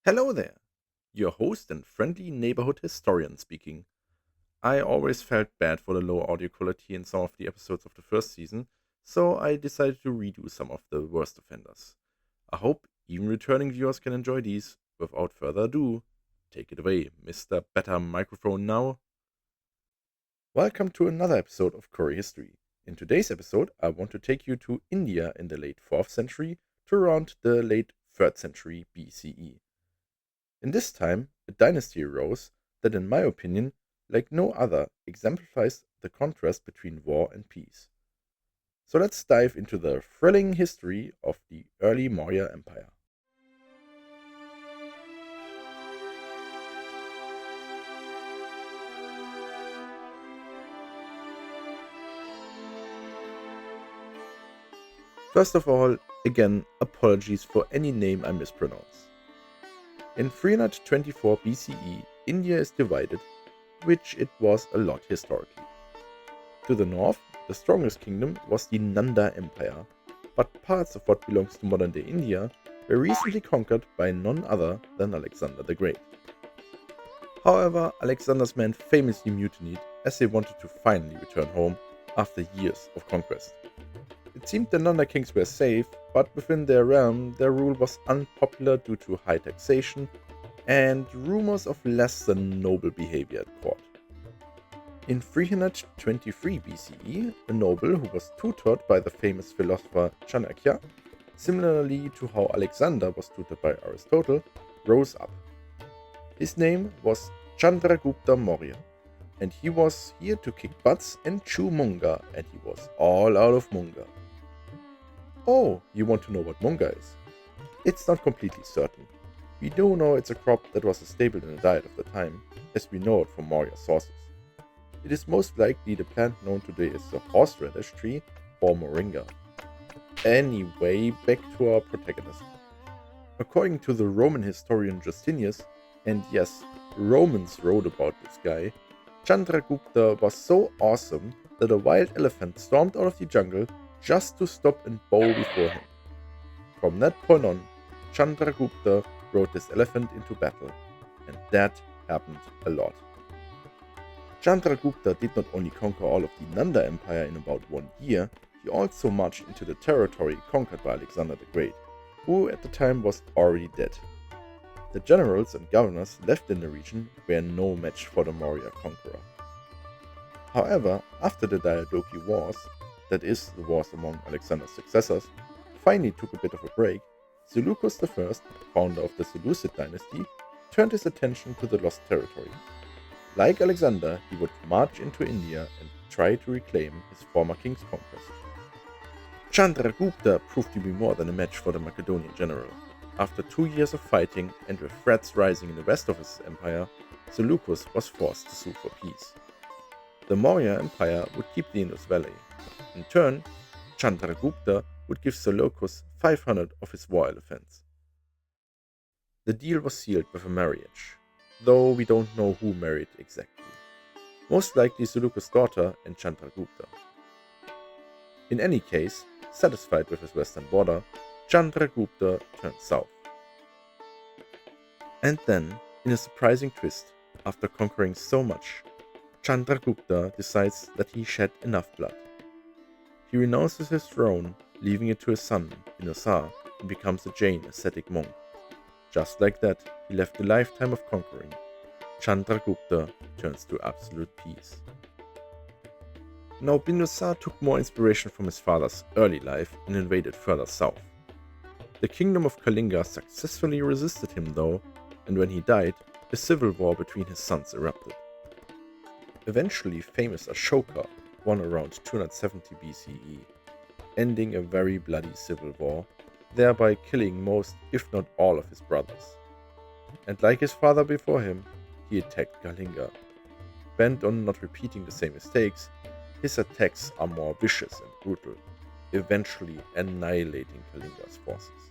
Hello there, your host and friendly neighborhood historian speaking. I always felt bad for the low audio quality in some of the episodes of the first season, so I decided to redo some of the worst offenders. I hope even returning viewers can enjoy these. Without further ado, take it away, Mr. Better Microphone now. Welcome to another episode of Curihistory. In today's episode, I want to take you to India in the late 4th century to around the late 3rd century BCE. In this time, a dynasty arose that, in my opinion, like no other, exemplifies the contrast between war and peace. So let's dive into the thrilling history of the early Maurya Empire. First of all, again, apologies for any name I mispronounce. In 324 BCE, India is divided, which it was a lot historically. To the north, the strongest kingdom was the Nanda Empire, but parts of what belongs to modern-day India were recently conquered by none other than Alexander the Great. However, Alexander's men famously mutinied as they wanted to finally return home after years of conquest. It seemed the Nanda kings were safe, but within their realm, their rule was unpopular due to high taxation and rumors of less than noble behavior at court. In 323 BCE, a noble who was tutored by the famous philosopher Chanakya, similarly to how Alexander was tutored by Aristotle, rose up. His name was Chandragupta Maurya, and he was here to kick butts and chew munga, and he was all out of munga. Oh, you want to know what munga is? It's not completely certain. We do know it's a crop that was a staple in the diet of the time, as we know it from Maurya sources. It is most likely the plant known today as the horseradish tree or moringa. Anyway, back to our protagonist. According to the Roman historian Justinus, and yes, Romans wrote about this guy, Chandragupta was so awesome that a wild elephant stormed out of the jungle just to stop and bow before him. From that point on, Chandragupta rode this elephant into battle, and that happened a lot. Chandragupta did not only conquer all of the Nanda Empire in about 1 year, he also marched into the territory conquered by Alexander the Great, who at the time was already dead. The generals and governors left in the region were no match for the Maurya conqueror. However, after the Diadochi Wars, that is, the wars among Alexander's successors, finally took a bit of a break, Seleucus I, founder of the Seleucid dynasty, turned his attention to the lost territory. Like Alexander, he would march into India and try to reclaim his former king's conquest. Chandragupta proved to be more than a match for the Macedonian general. After 2 years of fighting and with threats rising in the west of his empire, Seleucus was forced to sue for peace. The Maurya Empire would keep the Indus Valley. In turn, Chandragupta would give Seleucus 500 of his war elephants. The deal was sealed with a marriage, though we don't know who married exactly. Most likely Seleucus' daughter and Chandragupta. In any case, satisfied with his western border, Chandragupta turned south. And then, in a surprising twist, after conquering so much, Chandragupta decides that he shed enough blood. He renounces his throne, leaving it to his son, Binosar, and becomes a Jain ascetic monk. Just like that, he left a lifetime of conquering. Chandragupta turns to absolute peace. Now Binosar took more inspiration from his father's early life and invaded further south. The kingdom of Kalinga successfully resisted him though, and when he died, a civil war between his sons erupted. Eventually famous Ashoka won around 270 BCE, ending a very bloody civil war, thereby killing most, if not all, of his brothers. And like his father before him, he attacked Kalinga. Bent on not repeating the same mistakes, his attacks are more vicious and brutal, eventually annihilating Kalinga's forces.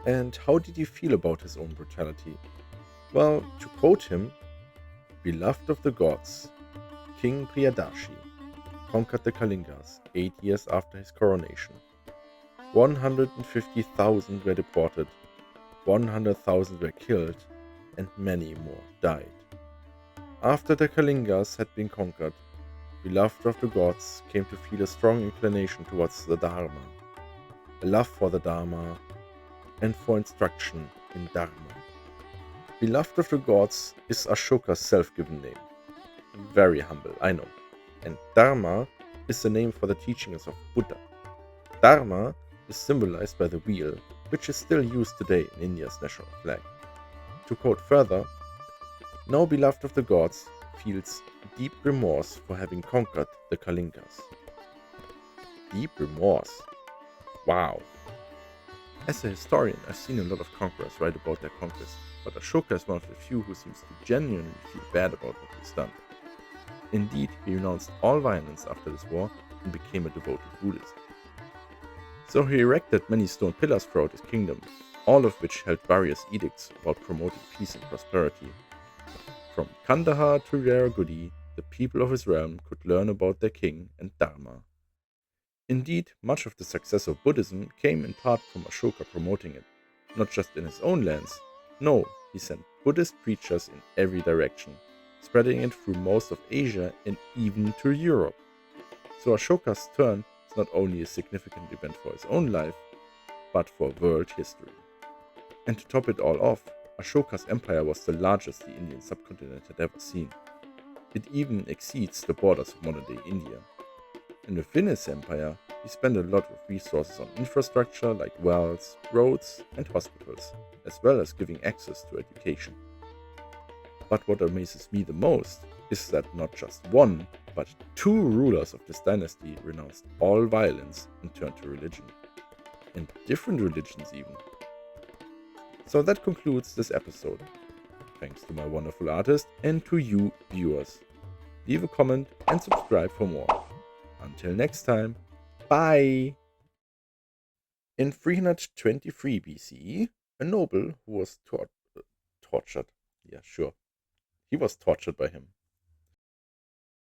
And how did he feel about his own brutality? Well, to quote him, "Beloved of the gods, King Priyadashi conquered the Kalingas 8 years after his coronation. 150,000 were deported, 100,000 were killed, and many more died. After the Kalingas had been conquered, beloved of the gods came to feel a strong inclination towards the Dharma, a love for the Dharma, and for instruction in Dharma. Beloved of the gods is Ashoka's self-given name. Very humble, I know. And Dharma is the name for the teachings of Buddha. Dharma is symbolized by the wheel, which is still used today in India's national flag. To quote further, now beloved of the gods feels deep remorse for having conquered the Kalingas. Deep remorse? Wow. As a historian, I've seen a lot of conquerors write about their conquest, but Ashoka is one of the few who seems to genuinely feel bad about what he's done. Indeed, he renounced all violence after this war and became a devoted Buddhist. So he erected many stone pillars throughout his kingdom, all of which held various edicts about promoting peace and prosperity. From Kandahar to Yaragudi, the people of his realm could learn about their king and Dharma. Indeed, much of the success of Buddhism came in part from Ashoka promoting it, not just in his own lands. No, he sent Buddhist preachers in every direction, spreading it through most of Asia and even to Europe. So Ashoka's turn is not only a significant event for his own life, but for world history. And to top it all off, Ashoka's empire was the largest the Indian subcontinent had ever seen. It even exceeds the borders of modern-day India. And within his empire, he spent a lot of resources on infrastructure like wells, roads, and hospitals, as well as giving access to education. But what amazes me the most is that not just one, but two rulers of this dynasty renounced all violence and turned to religion. And different religions even. So that concludes this episode. Thanks to my wonderful artist and to you viewers. Leave a comment and subscribe for more. Until next time, bye! In 323 BCE, a noble who was tortured. Yeah, sure. He was tortured by him.